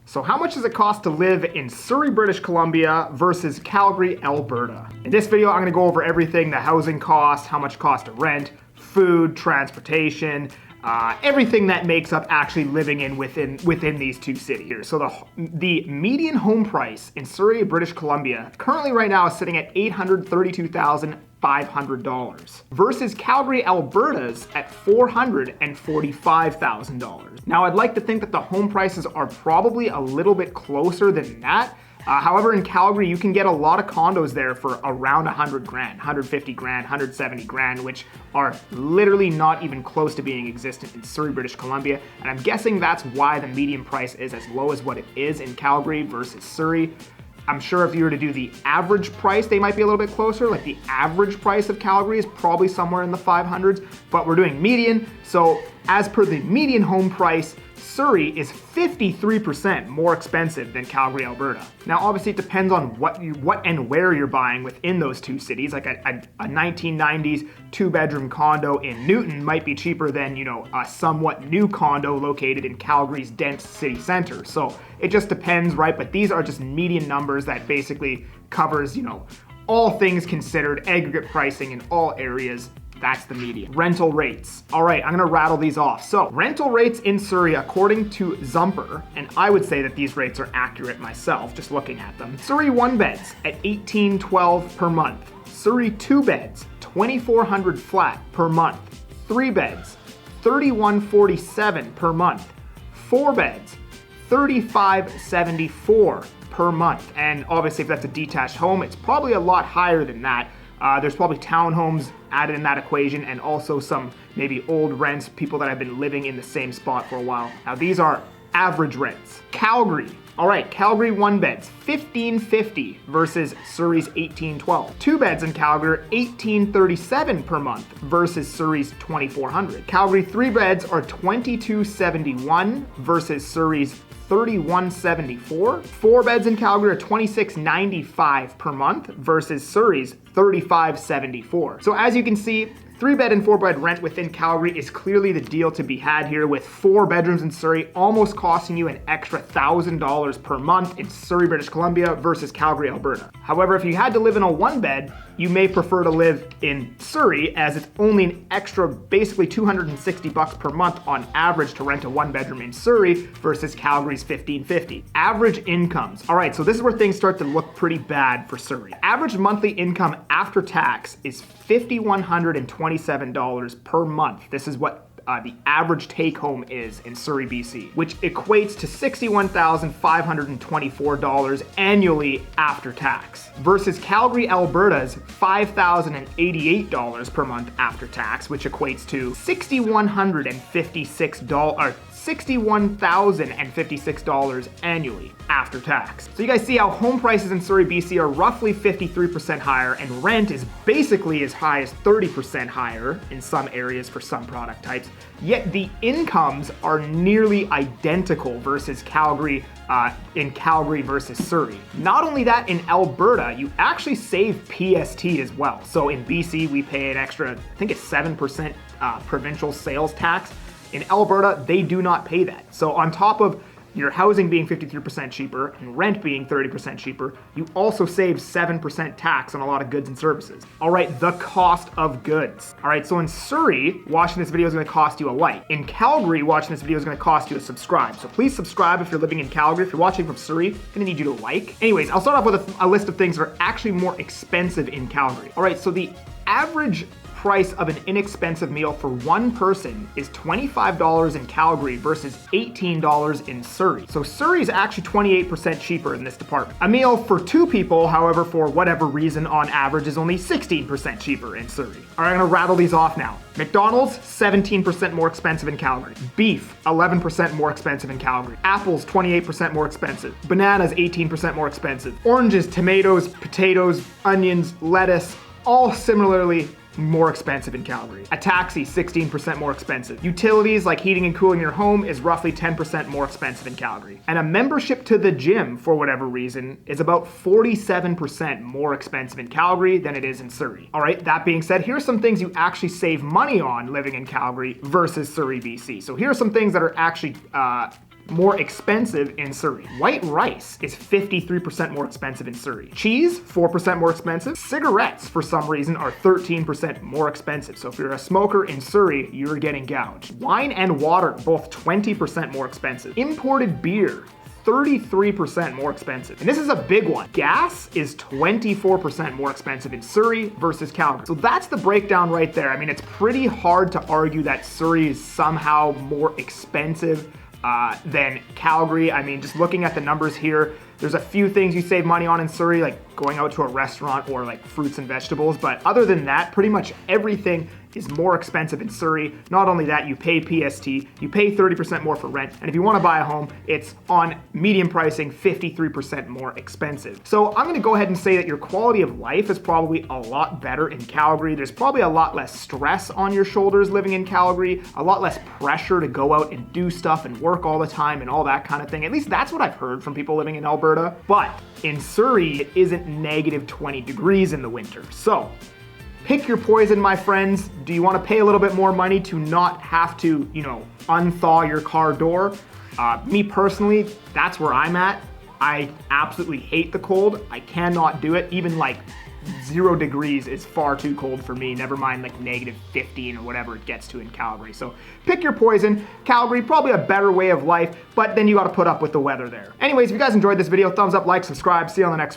So how much does it cost to live in Surrey, British Columbia versus Calgary, Alberta? In this video, I'm gonna go over everything: the housing cost, how much cost to rent, food, transportation, everything that makes up actually living within these two cities. So the median home price in Surrey, British Columbia, currently right now is sitting at $832,500 versus Calgary, Alberta's at $445,000. Now, I'd like to think that the home prices are probably a little bit closer than that. However, in Calgary, you can get a lot of condos there for around 100 grand, 150 grand, 170 grand, which are literally not even close to being existent in Surrey, British Columbia. And I'm guessing that's why the median price is as low as what it is in Calgary versus Surrey. I'm sure if you were to do the average price, they might be a little bit closer. Like the average price of Calgary is probably somewhere in the 500s, but we're doing median. So as per the median home price, Surrey is 53% more expensive than Calgary, Alberta. Now, obviously, it depends on what and where you're buying within those two cities. Like a 1990s two-bedroom condo in Newton might be cheaper than, a somewhat new condo located in Calgary's dense city center. So it just depends, right? But these are just median numbers that basically covers, all things considered, aggregate pricing in all areas. That's the median. Rental rates. All right, I'm gonna rattle these off. So rental rates in Surrey, according to Zumper, and I would say that these rates are accurate myself, just looking at them. Surrey 1 beds at $1,812 per month. Surrey 2 beds, $2,400 flat per month. 3 beds, $3,147 per month. 4 beds, $3,574 per month. And obviously, if that's a detached home, it's probably a lot higher than that. There's probably townhomes added in that equation, and also some maybe old rents, people that have been living in the same spot for a while. Now, these are average rents. Calgary. All right, Calgary 1 beds, $1,550 versus Surrey's $1,812. 2 beds in Calgary, $1,837 per month versus Surrey's $2,400. Calgary 3 beds are $2,271 versus Surrey's $3,174. 4 beds in Calgary are $2,695 per month versus Surrey's $3,574. So as you can see, 3-bed and 4-bed rent within Calgary is clearly the deal to be had here, with 4 bedrooms in Surrey almost costing you an extra $1,000 per month in Surrey, British Columbia versus Calgary, Alberta. However, if you had to live in a 1-bed, you may prefer to live in Surrey, as it's only an extra basically $260 per month on average to rent a 1-bedroom in Surrey versus Calgary's $1,550. Average incomes. All right, so this is where things start to look pretty bad for Surrey. Average monthly income after tax is $5,127 per month. This is what the average take home is in Surrey, BC, which equates to $61,524 annually after tax, versus Calgary, Alberta's $5,088 per month after tax, which equates to $61,056 annually after tax. So you guys see how home prices in Surrey, BC are roughly 53% higher, and rent is basically as high as 30% higher in some areas for some product types, yet the incomes are nearly identical versus Calgary, in Calgary versus Surrey. Not only that, in Alberta, you actually save PST as well. So in BC, we pay an extra, I think it's 7% provincial sales tax. In Alberta, they do not pay that. So on top of your housing being 53% cheaper and rent being 30% cheaper, you also save 7% tax on a lot of goods and services. All right, the cost of goods. All right, so in Surrey, watching this video is gonna cost you a like. In Calgary, watching this video is gonna cost you a subscribe. So please subscribe if you're living in Calgary. If you're watching from Surrey, I'm gonna need you to like. Anyways, I'll start off with a list of things that are actually more expensive in Calgary. All right, so the average price of an inexpensive meal for one person is $25 in Calgary versus $18 in Surrey. So Surrey is actually 28% cheaper in this department. A meal for 2 people, however, for whatever reason, on average is only 16% cheaper in Surrey. All right, I'm gonna rattle these off now. McDonald's, 17% more expensive in Calgary. Beef, 11% more expensive in Calgary. Apples, 28% more expensive. Bananas, 18% more expensive. Oranges, tomatoes, potatoes, onions, lettuce, all similarly more expensive in Calgary. A taxi, 16% more expensive. Utilities like heating and cooling your home is roughly 10% more expensive in Calgary. And a membership to the gym, for whatever reason, is about 47% more expensive in Calgary than it is in Surrey. All right, that being said, here are some things you actually save money on living in Calgary versus Surrey, BC. So here are some things that are actually more expensive in Surrey. White rice is 53% more expensive in Surrey. Cheese, 4% more expensive. Cigarettes, for some reason, are 13% more expensive. So if you're a smoker in Surrey, you're getting gouged. Wine and water, both 20% more expensive. Imported beer, 33% more expensive. And this is a big one. Gas is 24% more expensive in Surrey versus Calgary. So that's the breakdown right there. I mean, it's pretty hard to argue that Surrey is somehow more expensive than Calgary. I mean, just looking at the numbers here, there's a few things you save money on in Surrey, like going out to a restaurant or like fruits and vegetables. But other than that, pretty much everything is more expensive in Surrey. Not only that, you pay PST, you pay 30% more for rent. And if you want to buy a home, it's on median pricing, 53% more expensive. So I'm going to go ahead and say that your quality of life is probably a lot better in Calgary. There's probably a lot less stress on your shoulders living in Calgary, a lot less pressure to go out and do stuff and work all the time and all that kind of thing. At least that's what I've heard from people living in Alberta. But in Surrey, it isn't negative 20 degrees in the winter. So pick your poison, my friends. Do you want to pay a little bit more money to not have to, unthaw your car door? Me personally, that's where I'm at. I absolutely hate the cold. I cannot do it. Even like 0 degrees is far too cold for me, never mind like negative 15 or whatever it gets to in Calgary. So pick your poison. Calgary, probably a better way of life, but then you got to put up with the weather there. Anyways, if you guys enjoyed this video, thumbs up, like, subscribe. See you on the next one.